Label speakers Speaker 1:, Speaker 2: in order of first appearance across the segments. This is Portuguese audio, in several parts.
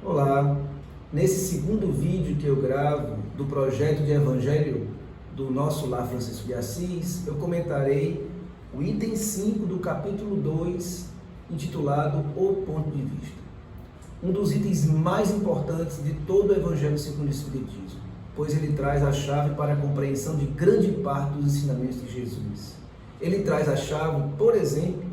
Speaker 1: Olá, nesse segundo vídeo que eu gravo do projeto de Evangelho do nosso Lar Francisco de Assis, eu comentarei o item 5 do capítulo 2, intitulado O Ponto de Vista. Um dos itens mais importantes de todo o Evangelho segundo o Espiritismo, pois ele traz a chave para a compreensão de grande parte dos ensinamentos de Jesus. Ele traz a chave, por exemplo,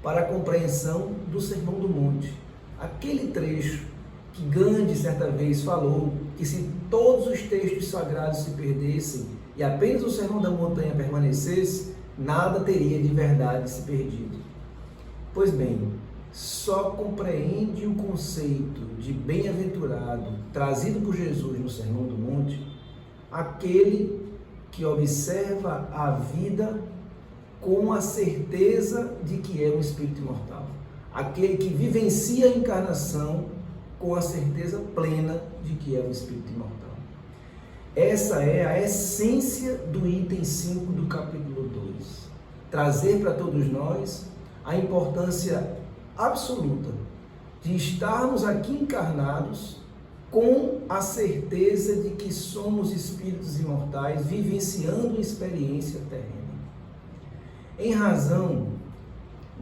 Speaker 1: para a compreensão do Sermão do Monte, aquele trecho que Gandhi certa vez falou que se todos os textos sagrados se perdessem e apenas o Sermão da Montanha permanecesse, nada teria de verdade se perdido. Pois bem, só compreende o conceito de bem-aventurado trazido por Jesus no Sermão do Monte aquele que observa a vida com a certeza de que é um espírito imortal, aquele que vivencia a encarnação com a certeza plena de que é um espírito imortal. Essa é a essência do item 5 do capítulo 2. Trazer para todos nós a importância absoluta de estarmos aqui encarnados com a certeza de que somos espíritos imortais vivenciando uma experiência terrena. Em razão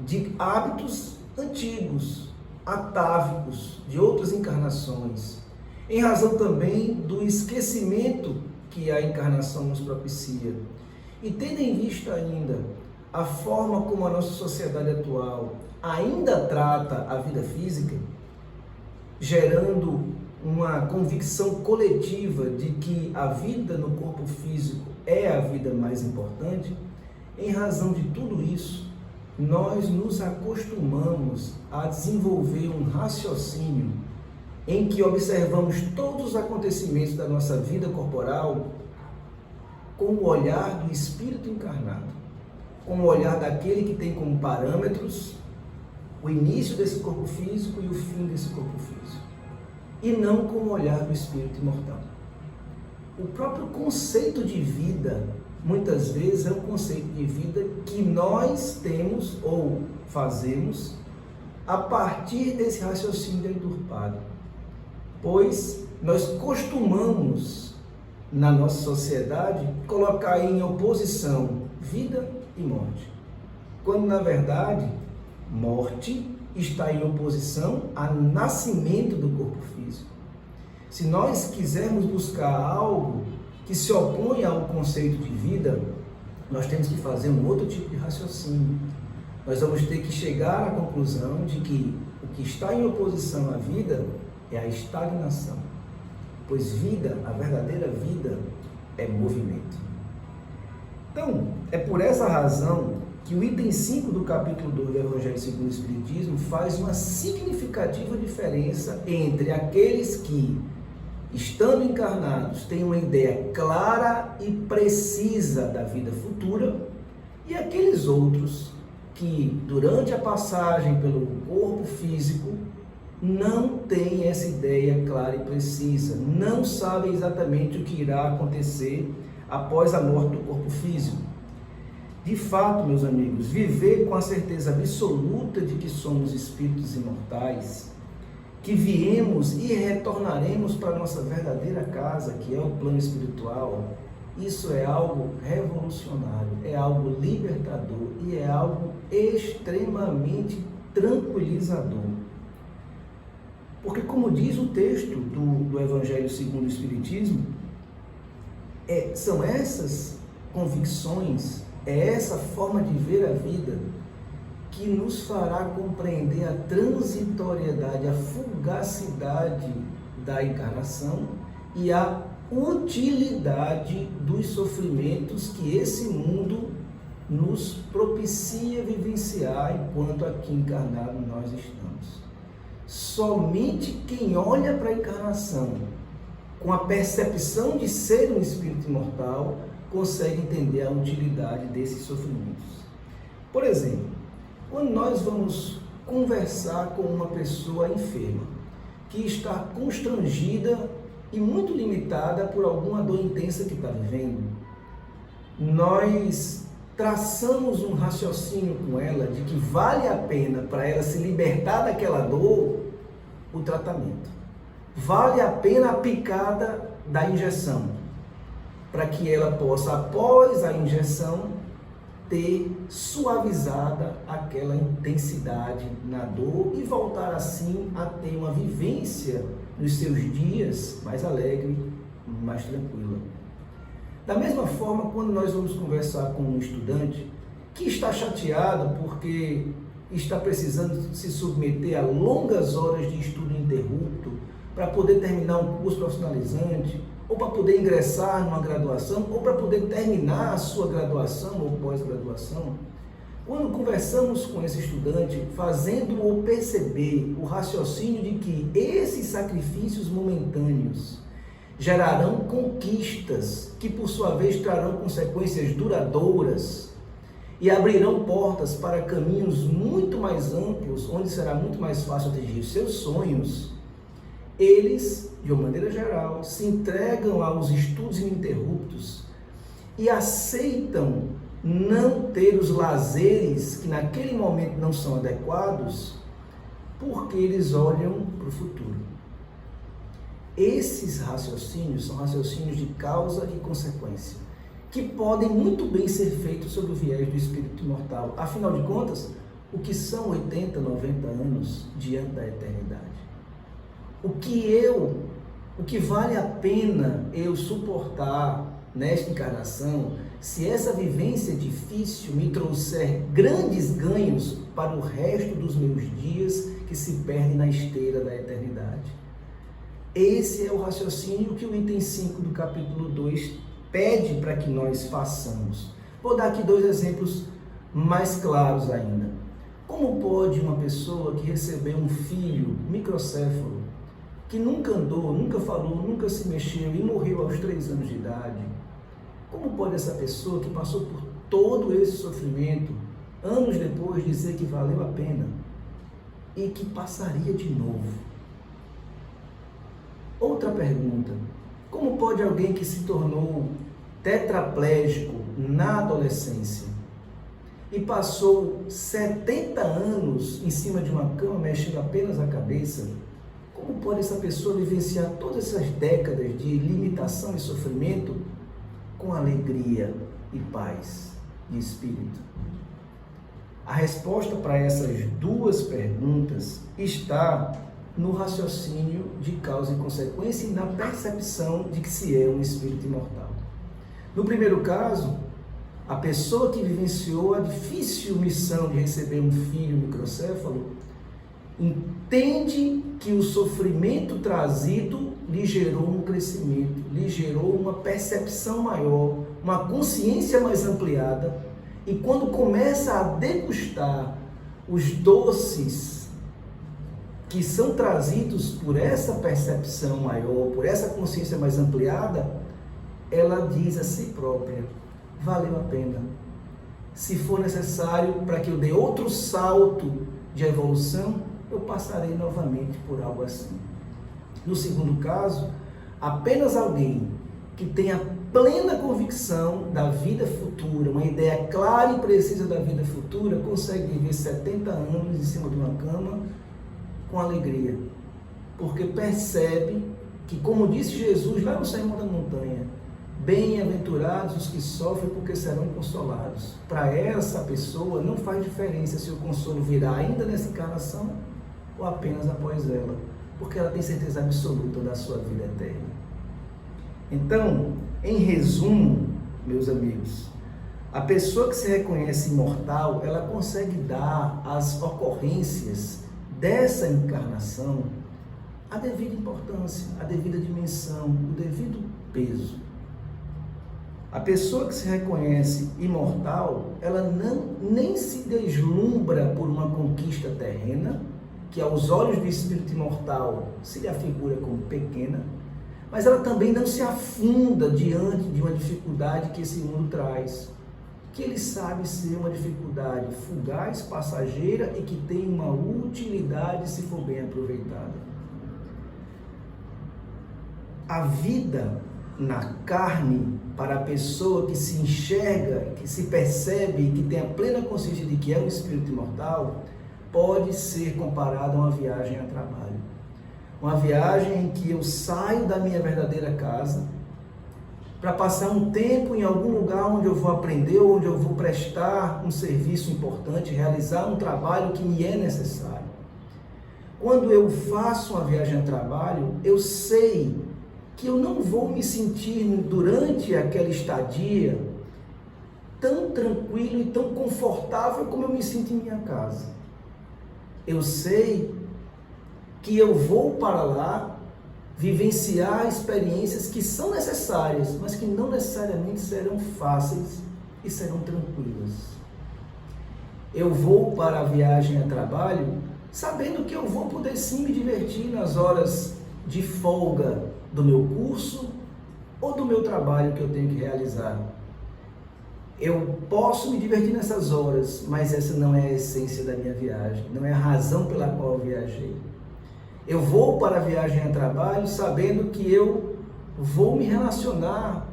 Speaker 1: de hábitos antigos, atávicos de outras encarnações, em razão também do esquecimento que a encarnação nos propicia, e tendo em vista ainda a forma como a nossa sociedade atual ainda trata a vida física, gerando uma convicção coletiva de que a vida no corpo físico é a vida mais importante, em razão de tudo isso, nós nos acostumamos a desenvolver um raciocínio em que observamos todos os acontecimentos da nossa vida corporal com o olhar do espírito encarnado, com o olhar daquele que tem como parâmetros o início desse corpo físico e o fim desse corpo físico, e não com o olhar do espírito imortal. O próprio conceito de vida muitas vezes é um conceito de vida que nós temos ou fazemos a partir desse raciocínio deturpado, pois nós costumamos, na nossa sociedade, colocar em oposição vida e morte, quando na verdade morte está em oposição ao nascimento do corpo físico. Se nós quisermos buscar algo que se opõe ao conceito de vida, nós temos que fazer um outro tipo de raciocínio. Nós vamos ter que chegar à conclusão de que o que está em oposição à vida é a estagnação, pois vida, a verdadeira vida, é movimento. Então, é por essa razão que o item 5 do capítulo 2 do Evangelho segundo o Espiritismo faz uma significativa diferença entre aqueles que, estando encarnados, têm uma ideia clara e precisa da vida futura, e aqueles outros que, durante a passagem pelo corpo físico, não têm essa ideia clara e precisa, não sabem exatamente o que irá acontecer após a morte do corpo físico. De fato, meus amigos, viver com a certeza absoluta de que somos espíritos imortais, que viemos e retornaremos para a nossa verdadeira casa, que é o plano espiritual, isso é algo revolucionário, é algo libertador e é algo extremamente tranquilizador. Porque, como diz o texto do Evangelho segundo o Espiritismo, são essas convicções, é essa forma de ver a vida que nos fará compreender a transitoriedade, a fugacidade da encarnação e a utilidade dos sofrimentos que esse mundo nos propicia vivenciar enquanto aqui encarnado nós estamos. Somente quem olha para a encarnação com a percepção de ser um espírito imortal consegue entender a utilidade desses sofrimentos. Por exemplo, quando nós vamos conversar com uma pessoa enferma, que está constrangida e muito limitada por alguma dor intensa que está vivendo, nós traçamos um raciocínio com ela de que vale a pena para ela se libertar daquela dor o tratamento. vale a pena a picada da injeção, para que ela possa, após a injeção, ter suavizada aquela intensidade na dor e voltar assim a ter uma vivência nos seus dias mais alegre, mais tranquila. Da mesma forma, quando nós vamos conversar com um estudante que está chateado porque está precisando se submeter a longas horas de estudo ininterrupto para poder terminar um curso profissionalizante, ou para poder ingressar numa graduação, ou para poder terminar a sua graduação ou pós-graduação, quando conversamos com esse estudante, fazendo-o perceber o raciocínio de que esses sacrifícios momentâneos gerarão conquistas que, por sua vez, trarão consequências duradouras e abrirão portas para caminhos muito mais amplos, onde será muito mais fácil atingir os seus sonhos, eles, de uma maneira geral, se entregam aos estudos ininterruptos e aceitam não ter os lazeres que naquele momento não são adequados, porque eles olham para o futuro. Esses raciocínios são raciocínios de causa e consequência, que podem muito bem ser feitos sob o viés do espírito imortal. Afinal de contas, o que são 80, 90 anos diante da eternidade? O que vale a pena eu suportar nesta encarnação, se essa vivência difícil me trouxer grandes ganhos para o resto dos meus dias que se perdem na esteira da eternidade? Esse é o raciocínio que o item 5 do capítulo 2 pede para que nós façamos. Vou dar aqui 2 exemplos mais claros ainda. Como pode uma pessoa que recebeu um filho microcéfalo, que nunca andou, nunca falou, nunca se mexeu e morreu aos 3 anos de idade, como pode essa pessoa que passou por todo esse sofrimento, anos depois, dizer que valeu a pena e que passaria de novo? Outra pergunta: como pode alguém que se tornou tetraplégico na adolescência e passou 70 anos em cima de uma cama mexendo apenas a cabeça, como pode essa pessoa vivenciar todas essas décadas de limitação e sofrimento com alegria e paz de espírito? A resposta para essas 2 perguntas está no raciocínio de causa e consequência e na percepção de que se é um espírito imortal. No primeiro caso, a pessoa que vivenciou a difícil missão de receber um filho microcéfalo entende que o sofrimento trazido lhe gerou um crescimento, lhe gerou uma percepção maior, uma consciência mais ampliada, e quando começa a degustar os doces que são trazidos por essa percepção maior, por essa consciência mais ampliada, ela diz a si própria: valeu a pena. Se for necessário para que eu dê outro salto de evolução, eu passarei novamente por algo assim. No segundo caso, apenas alguém que tenha plena convicção da vida futura, uma ideia clara e precisa da vida futura, consegue viver 70 anos em cima de uma cama com alegria, porque percebe que, como disse Jesus lá no Sermão da Montanha, bem-aventurados os que sofrem, porque serão consolados. Para essa pessoa não faz diferença se o consolo virá ainda nessa encarnação ou apenas após ela, porque ela tem certeza absoluta da sua vida eterna. Então, em resumo, meus amigos, a pessoa que se reconhece imortal, ela consegue dar às ocorrências dessa encarnação a devida importância, a devida dimensão, o devido peso. A pessoa que se reconhece imortal, ela nem se deslumbra por uma conquista terrena, que aos olhos do espírito imortal se lhe afigura como pequena, mas ela também não se afunda diante de uma dificuldade que esse mundo traz, que ele sabe ser uma dificuldade fugaz, passageira e que tem uma utilidade se for bem aproveitada. A vida na carne, para a pessoa que se enxerga, que se percebe, que tem a plena consciência de que é um espírito imortal, pode ser comparada a uma viagem a trabalho. Uma viagem em que eu saio da minha verdadeira casa para passar um tempo em algum lugar onde eu vou aprender, onde eu vou prestar um serviço importante, realizar um trabalho que me é necessário. Quando eu faço uma viagem a trabalho, eu sei que eu não vou me sentir durante aquela estadia tão tranquilo e tão confortável como eu me sinto em minha casa. Eu sei que eu vou para lá vivenciar experiências que são necessárias, mas que não necessariamente serão fáceis e serão tranquilas. Eu vou para a viagem a trabalho sabendo que eu vou poder sim me divertir nas horas de folga do meu curso ou do meu trabalho que eu tenho que realizar. Eu posso me divertir nessas horas, mas essa não é a essência da minha viagem, não é a razão pela qual eu viajei. Eu vou para a viagem a trabalho sabendo que eu vou me relacionar,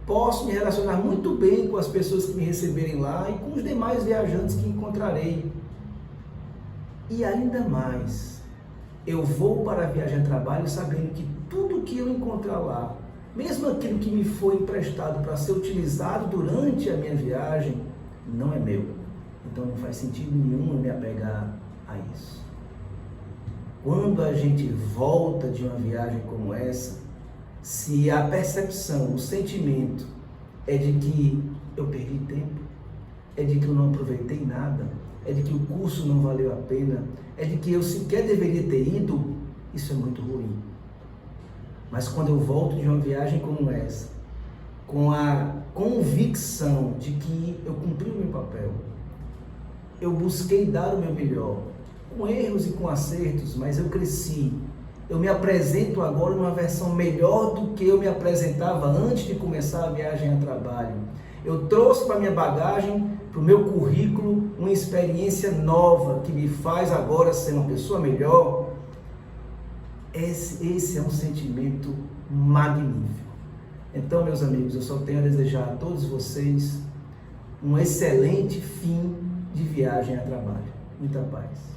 Speaker 1: posso me relacionar muito bem com as pessoas que me receberem lá e com os demais viajantes que encontrarei. E ainda mais, eu vou para a viagem a trabalho sabendo que tudo que eu encontrar lá, mesmo aquilo que me foi emprestado para ser utilizado durante a minha viagem, não é meu. Então não faz sentido nenhum eu me apegar a isso. Quando a gente volta de uma viagem como essa, se a percepção, o sentimento é de que eu perdi tempo, é de que eu não aproveitei nada, é de que o curso não valeu a pena, é de que eu sequer deveria ter ido, isso é muito ruim. Mas quando eu volto de uma viagem como essa, com a convicção de que eu cumpri o meu papel, eu busquei dar o meu melhor, com erros e com acertos, mas eu cresci. Eu me apresento agora numa versão melhor do que eu me apresentava antes de começar a viagem a trabalho. Eu trouxe para minha bagagem, para o meu currículo, uma experiência nova que me faz agora ser uma pessoa melhor. Esse é um sentimento magnífico. Então, meus amigos, eu só tenho a desejar a todos vocês um excelente fim de viagem a trabalho. Muita paz.